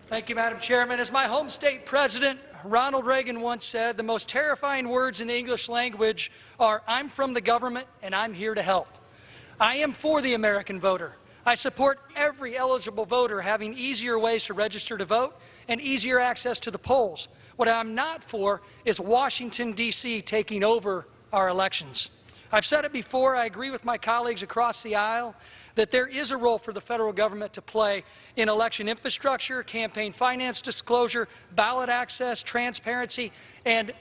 Thank you, Madam Chairman. As my home state president, Ronald Reagan, once said, the most terrifying words in the English language are, "I'm from the government and I'm here to help." I am for the American voter. I support every eligible voter having easier ways to register to vote and easier access to the polls. What I'm not for is Washington, D.C. taking over our elections. I've said it before, I agree with my colleagues across the aisle that there is a role for the federal government to play in election infrastructure, campaign finance disclosure, ballot access, transparency, and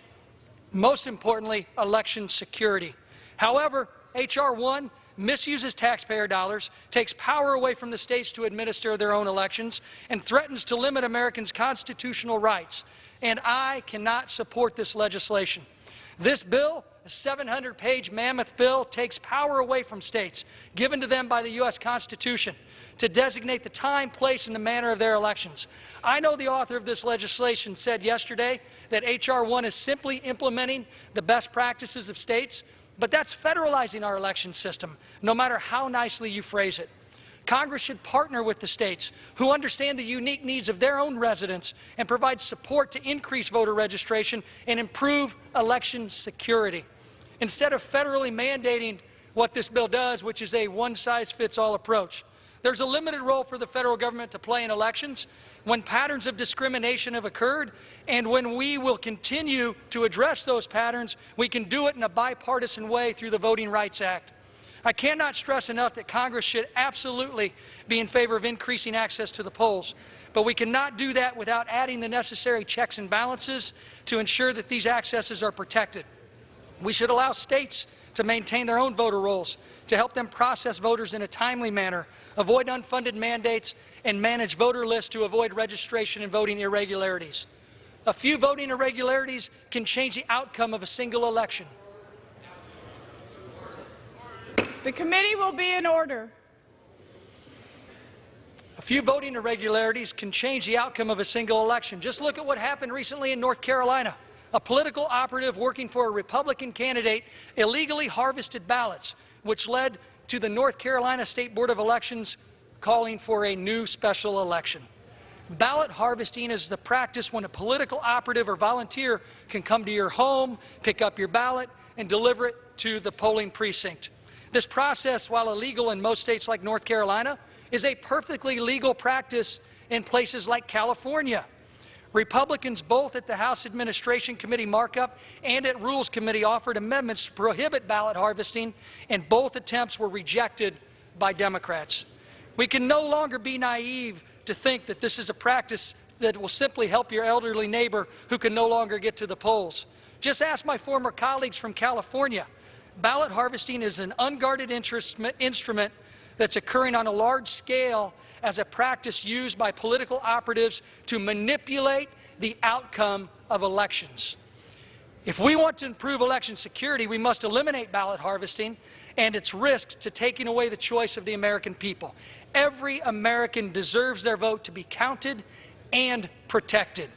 most importantly, election security. However, H.R. 1 misuses taxpayer dollars, takes power away from the states to administer their own elections, and threatens to limit Americans' constitutional rights. And I cannot support this legislation. This bill, a 700-page mammoth bill, takes power away from states, given to them by the U.S. Constitution, to designate the time, place, and the manner of their elections. I know the author of this legislation said yesterday that H.R. 1 is simply implementing the best practices of states, but that's federalizing our election system, no matter how nicely you phrase it. Congress should partner with the states who understand the unique needs of their own residents and provide support to increase voter registration and improve election security. Instead of federally mandating what this bill does, which is a one-size-fits-all approach, there's a limited role for the federal government to play in elections when patterns of discrimination have occurred, and when we will continue to address those patterns, we can do it in a bipartisan way through the Voting Rights Act. I cannot stress enough that Congress should absolutely be in favor of increasing access to the polls, but we cannot do that without adding the necessary checks and balances to ensure that these accesses are protected. We should allow states to maintain their own voter rolls to help them process voters in a timely manner, avoid unfunded mandates, and manage voter lists to avoid registration and voting irregularities. A few voting irregularities can change the outcome of a single election. The committee will be in order. A few voting irregularities can change the outcome of a single election. Just look at what happened recently in North Carolina. A political operative working for a Republican candidate illegally harvested ballots, which led to the North Carolina State Board of Elections calling for a new special election. Ballot harvesting is the practice when a political operative or volunteer can come to your home, pick up your ballot, and deliver it to the polling precinct. This process, while illegal in most states like North Carolina, is a perfectly legal practice in places like California. Republicans both at the House Administration Committee markup and at Rules Committee offered amendments to prohibit ballot harvesting, and both attempts were rejected by Democrats. We can no longer be naive to think that this is a practice that will simply help your elderly neighbor who can no longer get to the polls. Just ask my former colleagues from California. Ballot harvesting is an unguarded instrument that's occurring on a large scale as a practice used by political operatives to manipulate the outcome of elections. If we want to improve election security, we must eliminate ballot harvesting and its risks to taking away the choice of the American people. Every American deserves their vote to be counted and protected.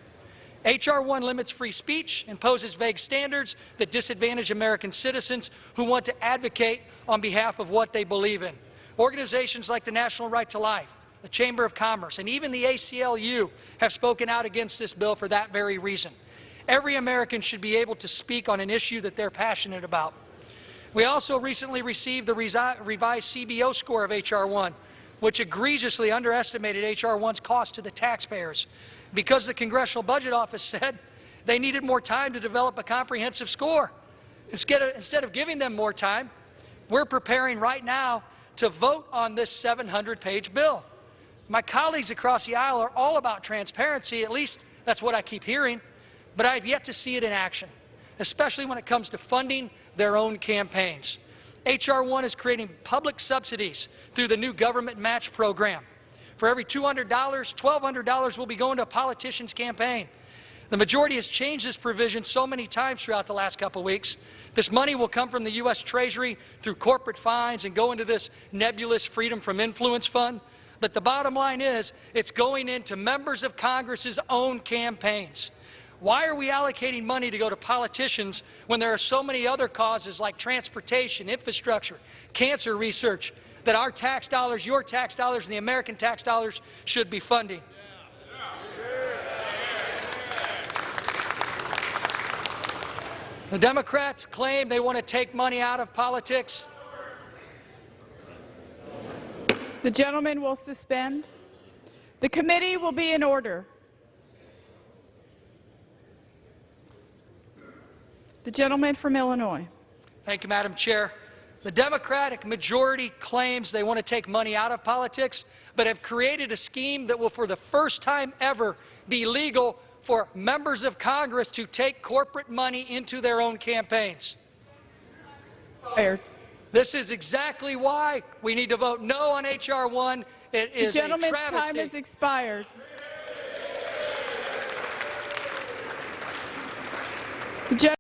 H.R. 1 limits free speech, imposes vague standards that disadvantage American citizens who want to advocate on behalf of what they believe in. Organizations like the National Right to Life, the Chamber of Commerce, and even the ACLU have spoken out against this bill for that very reason. Every American should be able to speak on an issue that they're passionate about. We also recently received the revised CBO score of H.R. 1, which egregiously underestimated H.R. 1's cost to the taxpayers, because the Congressional Budget Office said they needed more time to develop a comprehensive score. Instead of giving them more time, we're preparing right now to vote on this 700-page bill. My colleagues across the aisle are all about transparency, at least that's what I keep hearing, but I've yet to see it in action, especially when it comes to funding their own campaigns. H.R. 1 is creating public subsidies through the new government match program. For every $200, $1,200 will be going to a politician's campaign. The majority has changed this provision so many times throughout the last couple of weeks. This money will come from the U.S. Treasury through corporate fines and go into this nebulous Freedom from Influence fund. But the bottom line is, it's going into members of Congress's own campaigns. Why are we allocating money to go to politicians when there are so many other causes like transportation, infrastructure, cancer research that our tax dollars, your tax dollars, and the American tax dollars should be funding? The Democrats claim they want to take money out of politics. The gentleman will suspend. The committee will be in order. The gentleman from Illinois. Thank you, Madam Chair. The Democratic majority claims they want to take money out of politics, but have created a scheme that will, for the first time ever, be legal for members of Congress to take corporate money into their own campaigns. Fired. This is exactly why we need to vote no on H.R. 1. It is The gentleman's a travesty. time has expired.